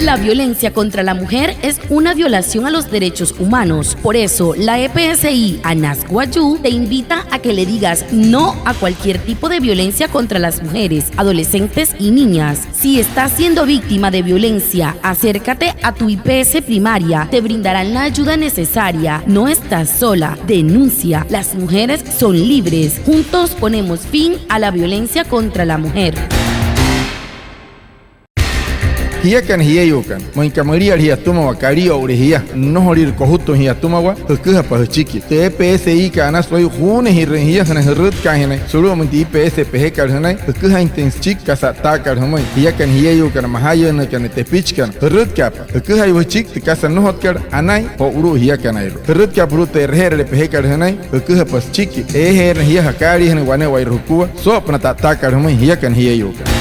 La violencia contra la mujer es una violación a los derechos humanos. Por eso, la EPSI Anas Guayú te invita a que le digas no a cualquier tipo de violencia contra las mujeres, adolescentes y niñas. Si estás siendo víctima de violencia, acércate a tu IPS primaria. Te brindarán la ayuda necesaria. No estás sola. Denuncia. Las mujeres son libres. Juntos ponemos fin a la violencia contra la mujer. Hiyakan hiyayukan, moinkamaria hiyatuma wakari orejia, no horir kohuto hiyatuma wa, hukuha pa chiki. Te EPSI ka anas soy june hirrenhia sana hirrut kahene, solo munti IPS PH karhanai, hukuha intens chik kasa ta karhamai. Hiyakan hiyayukan mahayo na kan te pichkan, hirrut kap, hukuha yu chik te kasa no hotkar anai ho uru hiyakan airo. Hirrut kap ru te herre PH karhanai, hukuha pas chiki, her hiya hakari hene wane wa irhukua, so apna ta karhamai hiyakan hiyayukan.